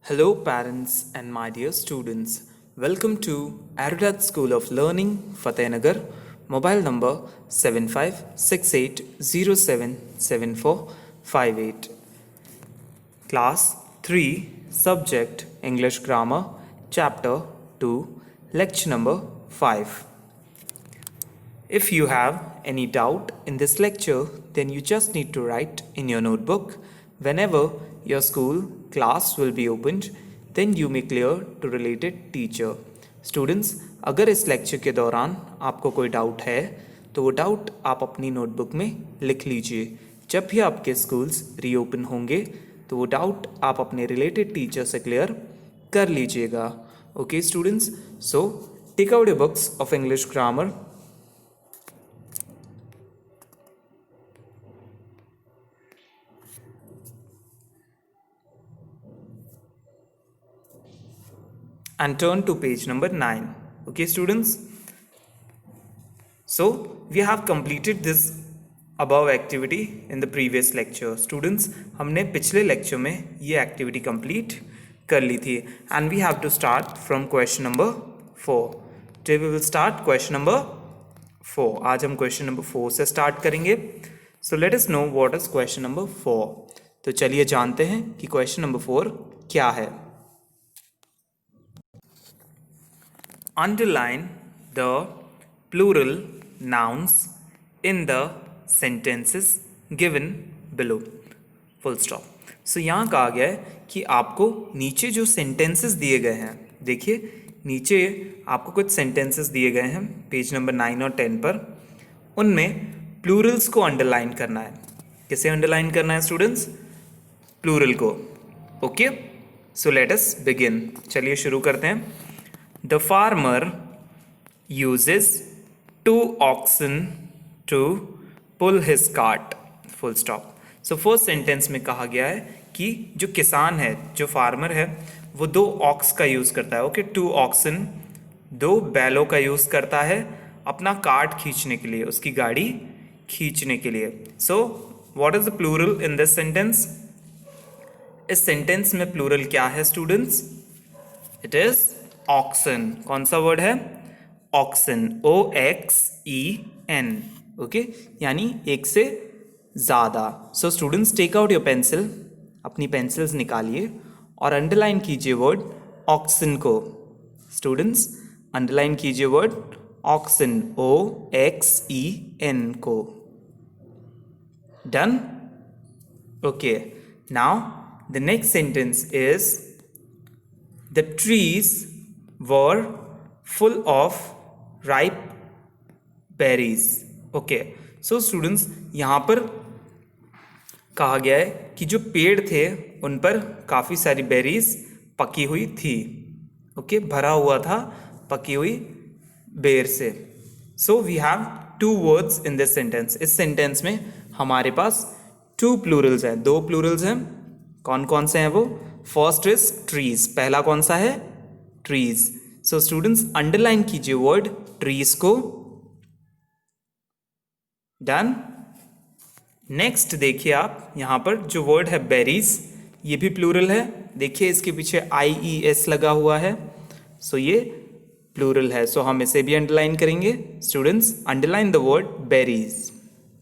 Hello, parents and my dear students. Welcome to Arudat School of Learning, Fatehnagar. Mobile number 7568077458. Class 3, Subject English Grammar, Chapter 2, Lecture number 5. If you have any doubt in this lecture, then you just need to write in your notebook. Whenever your school class will be opened, then you may clear to related teacher. Students, अगर इस lecture के दौरान आपको कोई doubt है तो वो doubt आप अपनी नोटबुक में लिख लीजिए. जब भी आपके स्कूल्स रीओपन होंगे तो वो डाउट आप अपने रिलेटेड टीचर से क्लियर कर लीजिएगा. Okay students, so take out your books of English grammar. And turn to page number 9. Okay students, so we have completed this above activity in the previous lecture. Students, हमने पिछले lecture में ये activity complete कर ली थी and we have to start from question number 4. Today we will start question number 4. आज हम question number 4 से start करेंगे. So let us know what is question number 4. तो चलिए जानते हैं कि question number 4 क्या है. Underline the plural nouns in the sentences given below. Full stop. So यहाँ कहा गया है कि आपको नीचे जो sentences दिए गए हैं, देखिए नीचे आपको कुछ sentences दिए गए हैं पेज नंबर 9 और 10 पर, उनमें plurals को underline करना है. किसे underline करना है स्टूडेंट्स? plural को. Okay, so let us begin. चलिए शुरू करते हैं. The farmer uses 2 oxen to pull his cart. Full stop. So first sentence में कहा गया है कि जो किसान है, जो फार्मर है, वो 2 ऑक्स का यूज़ करता है. ओके, 2 ऑक्सन, 2 बैलों का यूज़ करता है अपना कार्ट खींचने के लिए, उसकी गाड़ी खींचने के लिए. So what is the plural in this sentence? इस सेंटेंस में प्लूरल क्या है स्टूडेंट्स? It is oxen. कौन सा वर्ड है? ऑक्सन. OXEN. ओके, यानी एक से ज़्यादा. So students, take out your pencil, अपनी पेंसिल्स निकालिए और अंडरलाइन कीजिए वर्ड ऑक्सन को. स्टूडेंट्स, अंडरलाइन कीजिए वर्ड ऑक्सन, OXEN को. Done? Okay, now the next sentence is the trees were full of ripe berries. Okay, so students, यहाँ पर कहा गया है कि जो पेड़ थे उन पर काफ़ी सारी बेरीज पकी हुई थी. ओके, भरा हुआ था पकी हुई बेर से. So we have 2 words in this sentence. इस सेंटेंस में हमारे पास 2 प्लूरल्स हैं, 2 प्लूरल्स हैं. कौन कौन से हैं वो? First is trees. पहला कौन सा है? ट्रीज. सो स्टूडेंट्स, अंडरलाइन कीजिए वर्ड ट्रीज को. डन? नेक्स्ट देखिए आप, यहां पर जो वर्ड है बेरीज, ये भी प्लूरल है. देखिए इसके पीछे IES लगा हुआ है, सो ये प्लूरल है. सो हम इसे भी अंडरलाइन करेंगे. Students, underline the word berries.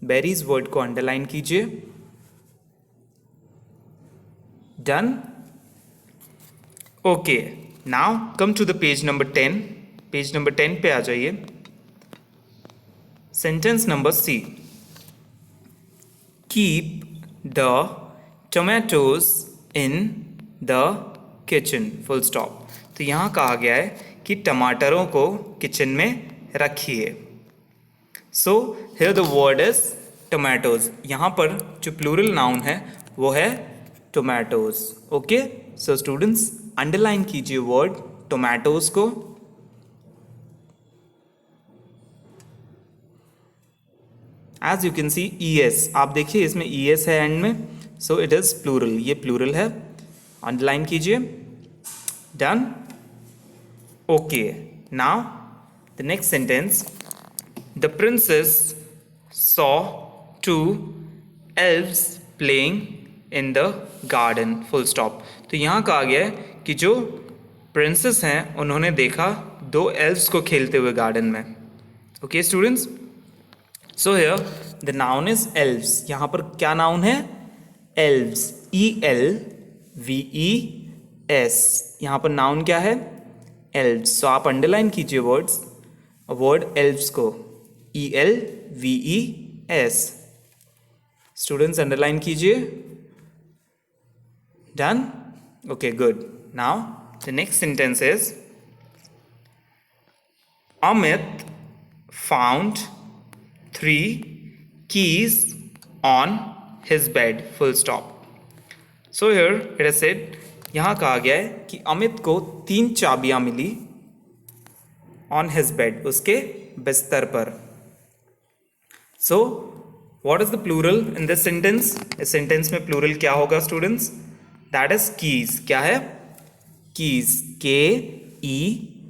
Berries word को अंडरलाइन कीजिए. Done? Okay, now come to the page number 10. Page number 10 पे आ जाइए. Sentence number C. Keep the tomatoes in the kitchen. Full stop. तो यहाँ कहा गया है कि टमाटरों को किचन में रखिए. So here the word is tomatoes. यहाँ पर जो प्लूरल नाउन है वो है tomatoes. Okay, so students, underline कीजिए वर्ड टोमेटोज को. As you can see ES, आप देखिए इसमें ES है एंड में, सो इट इज प्लूरल. ये प्लूरल है, अंडरलाइन कीजिए. Done? Okay, now the next sentence. The princess saw 2 elves playing in the garden. Full stop. तो यहाँ कहा गया है कि जो प्रिंसेस हैं उन्होंने देखा दो एल्व्स को खेलते हुए गार्डन में. Okay students, so here the noun is elves. यहाँ पर क्या नाउन है? एल्व्स. ELVES. यहाँ पर नाउन क्या है? एल्व्स. सो आप अंडरलाइन कीजिए वर्ड एल्व्स को. ELVES. स्टूडेंट्स अंडरलाइन कीजिए. Done? Okay good. Now the next sentence is Amit found 3 keys on his bed. Full stop. So here it is said, यहाँ कहा गया है कि अमित को 3 चाबियां मिली on his bed, उसके बिस्तर पर. So what is the plural in this sentence? इस sentence में plural क्या होगा students? That is keys. क्या है? Keys. KEYS.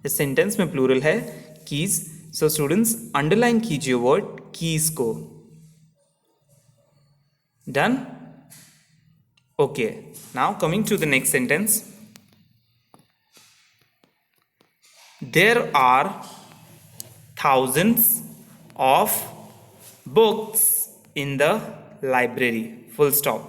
इस सेंटेंस में प्लूरल है कीज. सो स्टूडेंट्स अंडरलाइन कीजिए वर्ड कीज को. Done? Okay. Now coming to the next sentence. There are thousands of books in the library. Full stop.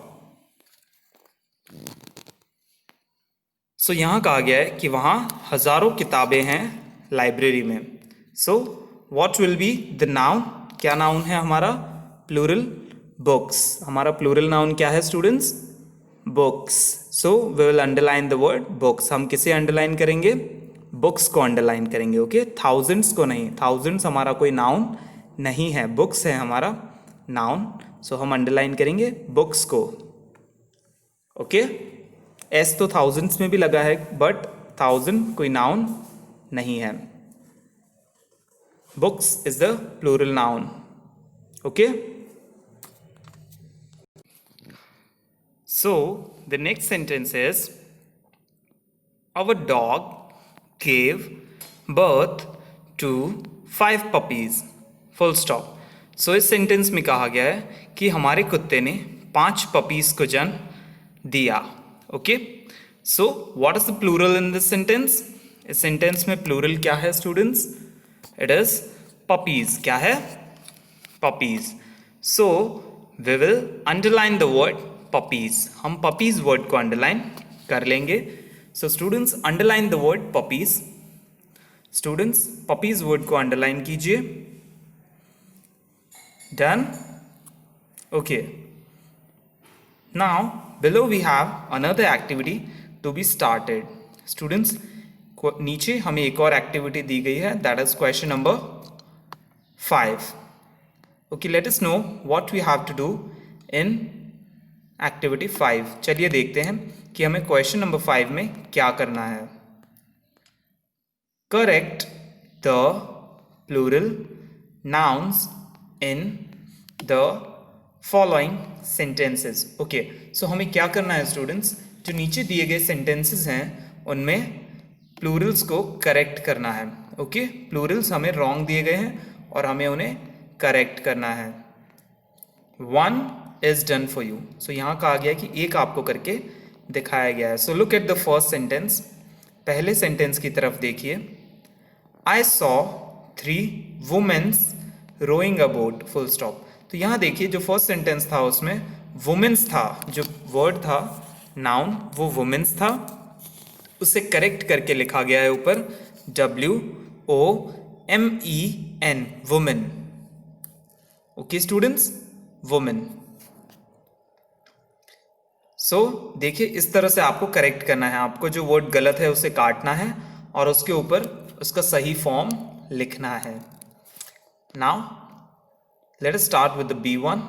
सो यहाँ कहा गया है कि वहाँ हजारों किताबें हैं लाइब्रेरी में. So what will be the noun? क्या नाउन है हमारा? Plural books. हमारा प्लूरल नाउन क्या है students? Books. So we will underline the word books. हम किसे अंडरलाइन करेंगे? बुक्स को अंडरलाइन करेंगे. ओके, थाउजेंड्स को नहीं. थाउजेंड्स हमारा कोई नाउन नहीं है, बुक्स है हमारा नाउन. सो हम अंडरलाइन करेंगे बुक्स को. ओके, एस तो थाउजेंड्स में भी लगा है बट 1000 कोई नाउन नहीं है. Books is the plural noun. Okay, so the next sentence is our dog gave birth to 5 puppies. Full stop. So इस सेंटेंस में कहा गया है कि हमारे कुत्ते ने 5 पपीज को जन्म दिया. Okay, so what is the plural in this sentence? इस सेंटेंस में प्लूरल क्या है स्टूडेंट्स? It is puppies. क्या है? Puppies. So we will underline the word puppies. हम पपीज वर्ड को अंडरलाइन कर लेंगे. So students underline the word puppies. Students puppies word को अंडरलाइन कीजिए. Done? Okay. Now below we have another activity to be started. Students, नीचे हमें एक और एक्टिविटी दी गई है, that is question number 5. Okay, let us know what we have to do in activity 5. चलिए देखते हैं कि हमें question number 5 में क्या करना है. Correct the plural nouns in the following sentences. Okay, so हमें क्या करना है स्टूडेंट्स? जो नीचे दिए गए सेंटेंसेस हैं उनमें प्लूरल्स को करेक्ट करना है. ओके, प्लूरल्स हमें रॉन्ग दिए गए हैं और हमें उन्हें करेक्ट करना है. 1 इज डन फॉर यू. सो यहाँ कहा गया कि एक आपको करके दिखाया गया है. So look at the first sentence. पहले सेंटेंस की तरफ देखिए. I saw 3 womens rowing a boat. Full stop. तो यहाँ देखिए जो फर्स्ट सेंटेंस था उसमें वुमेन्स था, जो वर्ड था नाउन वो वुमेन्स था, उसे करेक्ट करके लिखा गया है ऊपर WOMEN women. Okay students, women. So देखिए इस तरह से आपको करेक्ट करना है. आपको जो वर्ड गलत है उसे काटना है और उसके ऊपर उसका सही फॉर्म लिखना है. Now let us start with the B1.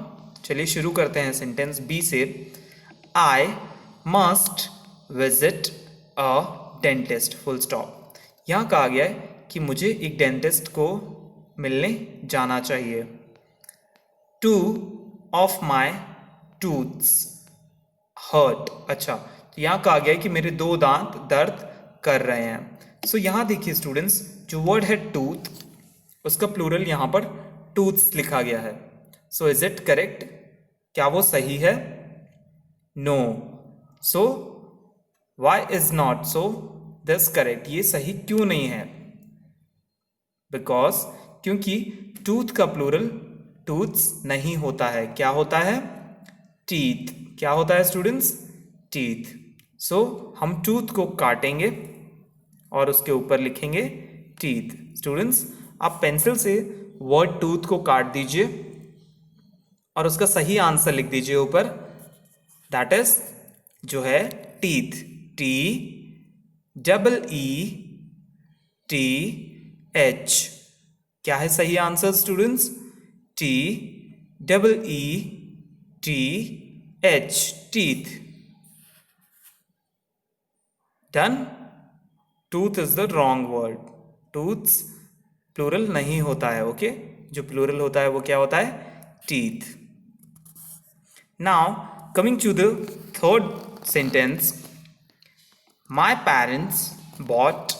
चलिए शुरू करते हैं सेंटेंस बी से. I must visit a dentist. Full stop. यहाँ कहा गया है कि मुझे एक डेंटिस्ट को मिलने जाना चाहिए. 2 ऑफ माई टूथ्स हर्ट. अच्छा, तो यहाँ कहा गया है कि मेरे 2 दांत दर्द कर रहे हैं. सो यहाँ देखिए स्टूडेंट्स, जो वर्ड है टूथ उसका प्लूरल यहाँ पर टूथ्स लिखा गया है. So is it correct? क्या वो सही है? No. So why is not so this correct, ये सही क्यों नहीं है? बिकॉज क्योंकि टूथ का प्लूरल टूथ्स नहीं होता है, क्या होता है? टीथ। क्या होता है स्टूडेंट्स? टीथ। सो हम टूथ को काटेंगे और उसके ऊपर लिखेंगे टीथ। स्टूडेंट्स, आप पेंसिल से वर्ड टूथ को काट दीजिए और उसका सही आंसर लिख दीजिए ऊपर, दैट इज जो है teeth. T double E T H. क्या है सही answer students? T double E T H, teeth. Done? Tooth is the wrong word. Tooths plural नहीं होता है, ओके? जो प्लूरल होता है वो क्या होता है? Teeth. Now coming to the third sentence, my parents bought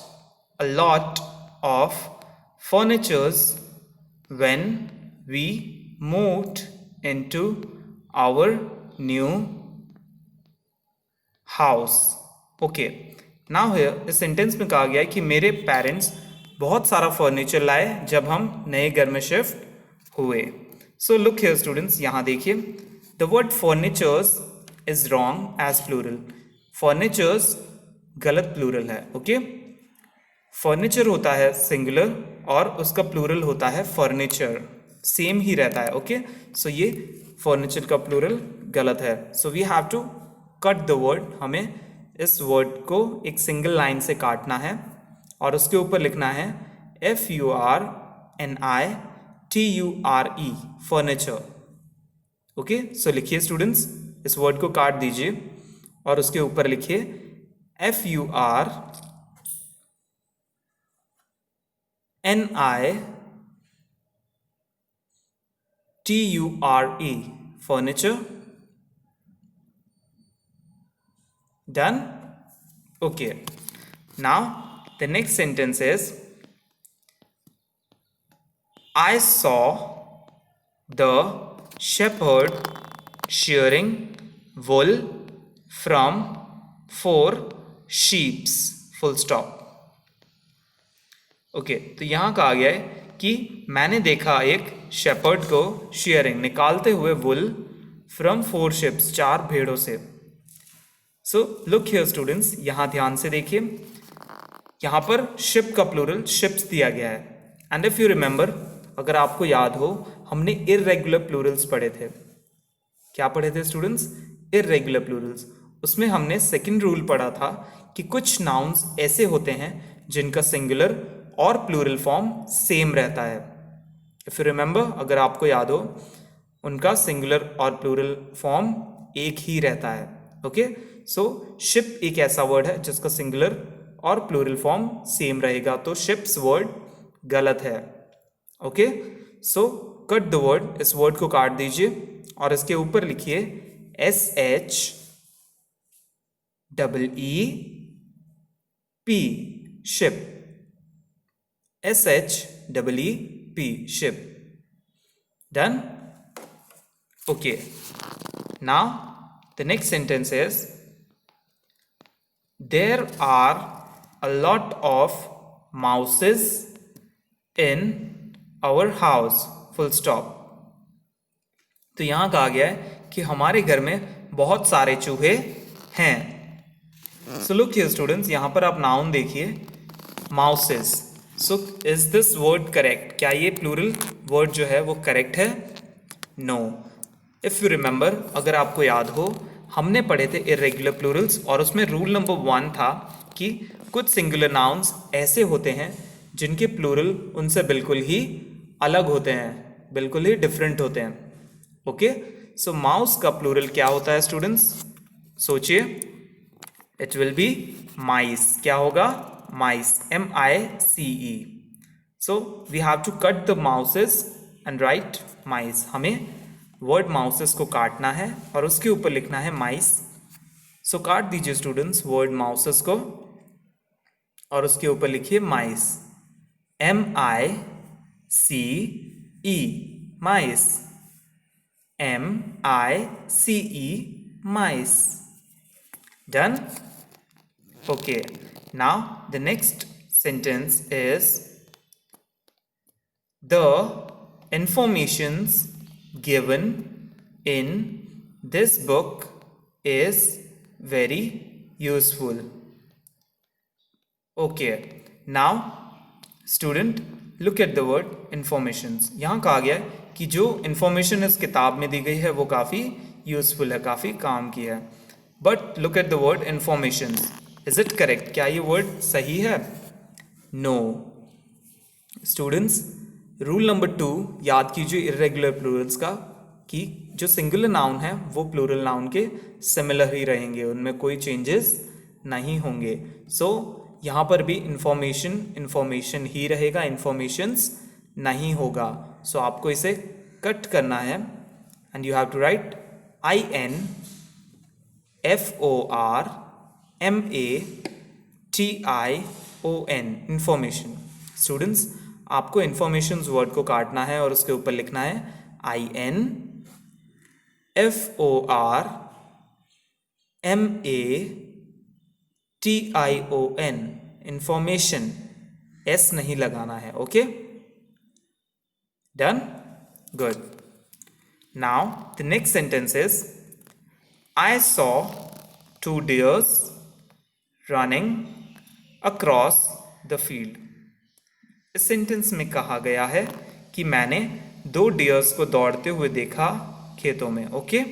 a lot of furnitures when we moved into our new house. Okay, now here इस सेंटेंस में कहा गया है कि मेरे पेरेंट्स बहुत सारा फर्नीचर लाए जब हम नए घर में शिफ्ट हुए। सो लुक हियर स्टूडेंट्स, यहाँ देखिए, the word furnitures is wrong as plural. Furnitures गलत प्लूरल है, ओके? फर्नीचर होता है सिंगुलर और उसका प्लूरल होता है फर्नीचर, सेम ही रहता है, ओके? सो ये फर्नीचर का प्लूरल गलत है। So we have to cut the word. हमें इस वर्ड को एक सिंगल लाइन से काटना है और उसके ऊपर लिखना है FURNITURE, फर्नीचर। ओके, सो लिखिए स्टूडेंट्स, इस वर्ड को काट दीजिए और उसके ऊपर लिखिए FURNITURE, furniture. Done? Okay. Now the next sentence is, I saw the shepherd shearing wool from 4 sheep. Full stop. Okay, तो यहाँ कहा गया है कि मैंने देखा एक शेपर्ड को शेयरिंग, निकालते हुए वुल फ्रॉम 4 शिप्स, 4 भेड़ों से। सो लुक हियर स्टूडेंट्स, यहाँ ध्यान से देखिए, यहाँ पर शिप का प्लूरल शिप्स दिया गया है। एंड इफ यू रिमेंबर, अगर आपको याद हो, हमने इररेगुलर प्लूरल्स पढ़े थे। क्या पढ़े थे स्टूडेंट्स? Irregular Plurals. उसमें हमने सेकंड रूल पढ़ा था कि कुछ नाउन्स ऐसे होते हैं जिनका सिंगुलर और प्लूरल फॉर्म सेम रहता है। इफ यू रिमेंबर, अगर आपको याद हो, उनका सिंगुलर और प्लूरल फॉर्म एक ही रहता है, ओके? सो शिप एक ऐसा वर्ड है जिसका सिंगुलर और प्लूरल फॉर्म सेम रहेगा, तो शिप्स वर्ड गलत है, okay? So cut the word, इस वर्ड को काट दीजिए और इसके ऊपर लिखिए SHEEP, ship. SHEEP, ship. Done? Okay. Now the next sentence is, there are a lot of mouses in our house. Full stop. तो यहाँ कहा गया है कि हमारे घर में बहुत सारे चूहे हैं। So look here students, यहाँ पर आप नाउन देखिए, mouses. So is this word correct? क्या ये प्लूरल वर्ड जो है वो करेक्ट है? नो। इफ यू रिमेंबर, अगर आपको याद हो, हमने पढ़े थे इरेगुलर प्लूरल्स और उसमें रूल नंबर 1 था कि कुछ सिंगुलर नाउन्स ऐसे होते हैं जिनके प्लूरल उनसे बिल्कुल ही अलग होते हैं, बिल्कुल ही डिफरेंट होते हैं, ओके? सो माउस का प्लूरल क्या होता है स्टूडेंट्स? सोचिए, इट विल बी माइस। क्या होगा? mice, MICE. So we have to cut the mouses and write mice. हमें वर्ड माउसेस को काटना है और उसके ऊपर लिखना है माइस। सो काट दीजिए स्टूडेंट्स वर्ड माउसेस को और उसके ऊपर लिखिए माइस, MICE, mice, MICE, mice. Done? Okay. Now the next sentence is the informations given in this book is very useful. Okay. Now student look at the word informations. यहाँ कहा गया है कि जो इंफॉर्मेशन इस किताब में दी गई है वो काफ़ी यूजफुल है, काफ़ी काम की है। But look at the word informations, is it correct? क्या ये वर्ड सही है? नो। स्टूडेंट्स, रूल नंबर 2 याद कीजिए इर्रेगुलर प्लूरल्स का, कि जो सिंगुलर नाउन है वो प्लूरल नाउन के सिमिलर ही रहेंगे, उनमें कोई चेंजेस नहीं होंगे। सो यहाँ पर भी इंफॉर्मेशन ही रहेगा, इंफॉर्मेशंस नहीं होगा। सो आपको इसे कट करना है and you have to write INFORMATION, information. Students, आपको इंफॉर्मेशन वर्ड को काटना है और उसके ऊपर लिखना है INFORMATION, इंफॉर्मेशन, एस नहीं लगाना है। Okay, done, good. Now the next sentence is I saw 2 deers running across the field. इस सेंटेंस में कहा गया है कि मैंने 2 डियर्स को दौड़ते हुए देखा खेतों में। ओके,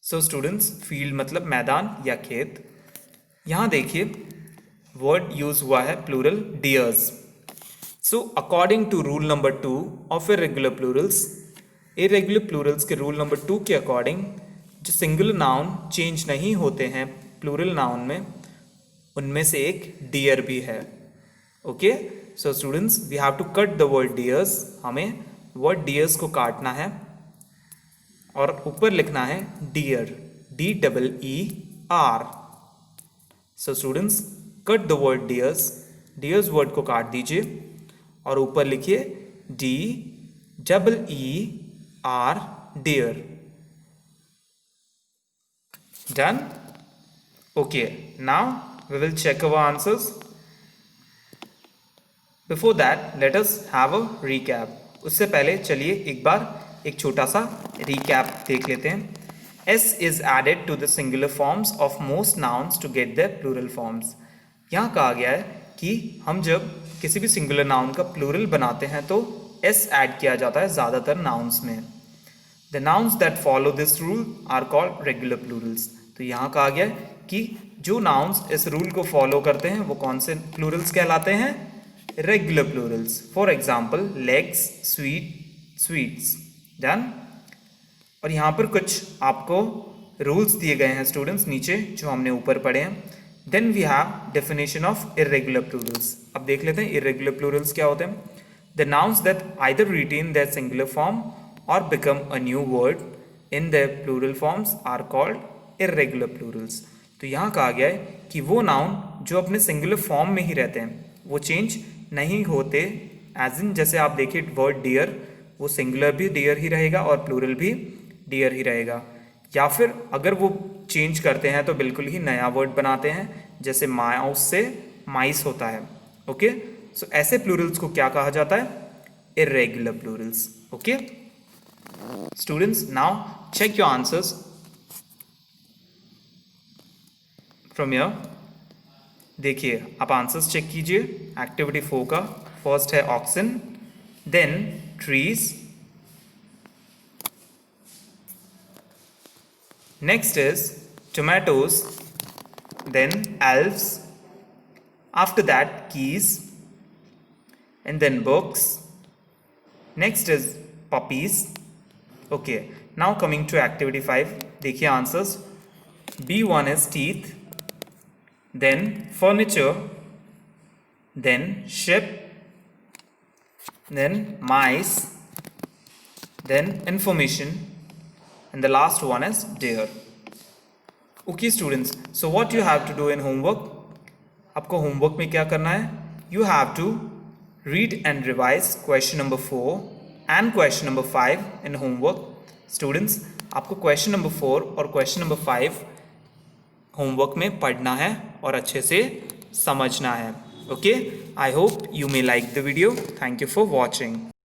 सो स्टूडेंट्स, फील्ड मतलब मैदान या खेत। यहां देखिए वर्ड यूज हुआ है plural deers. So according to rule number 2 of irregular plurals, irregular plurals के रूल नंबर 2 के अकॉर्डिंग जो सिंगुलर नाउन चेंज नहीं होते हैं प्लूरल नाउन में, उनमें से एक डियर भी है। Okay, so students, we have to cut the word deers. हमें वर्ड डियर्स को काटना है और ऊपर लिखना है deer, DEER। So students, cut the word deers, deers word को काट दीजिए और ऊपर लिखिए DEER, deer. Done? Okay, now we will check our answers. Before that let us have a recap. उससे पहले चलिए एक बार एक छोटा सा रिकैप देख लेते हैं। S is added to the singular forms of most nouns to get their plural forms। यहाँ कहा गया है कि हम जब किसी भी सिंगुलर नाउन का प्लूरल बनाते हैं तो S ऐड किया जाता है ज़्यादातर नाउन्स में। The nouns that follow this rule are called regular plurals। तो यहाँ कहा गया है कि जो नाउन्स इस रूल को फॉलो करते हैं वो कौन से प्लूरल्स कहलाते हैं? Regular Plurals. For example legs, sweet, sweets. Done? और यहाँ पर कुछ आपको रूल्स दिए गए हैं स्टूडेंट्स नीचे, जो हमने ऊपर पढ़े हैं। Then we have definition of irregular plurals. अब देख लेते हैं इर्रेगुलर प्लूरल्स क्या होते हैं। The nouns that either retain their singular form और become a new word in their plural forms are called irregular plurals. तो यहाँ कहा गया है कि वो नाउन जो अपने सिंगुलर फॉर्म में ही रहते हैं, वो चेंज नहीं होते। एज इन जैसे आप देखिए वर्ड डियर, वो सिंगुलर भी डियर ही रहेगा और प्लूरल भी डियर ही रहेगा। या फिर अगर वो चेंज करते हैं तो बिल्कुल ही नया वर्ड बनाते हैं, जैसे माउस से माइस होता है। ओके, सो ऐसे प्लूरल्स को क्या कहा जाता है? Irregular plurals. Okay students, now check your answers from here. देखिए, आप आंसर्स चेक कीजिए एक्टिविटी 4 का। फर्स्ट है oxen, then trees, next is tomatoes, then elves, after that keys, and then books, next is puppies। okay, now coming to activity 5, देखिए answers। B1 is teeth, then furniture, then ship, then mice, then information, and the last one is deer। okay students, so what you have to do in homework, आपको homework में क्या करना है? you have to read and revise question number 4 and question number 5 in homework। students, आपको question number 4 और question number 5 homework में पढ़ना है और अच्छे से समझना है. Okay, I hope you may like the video. Thank you for watching.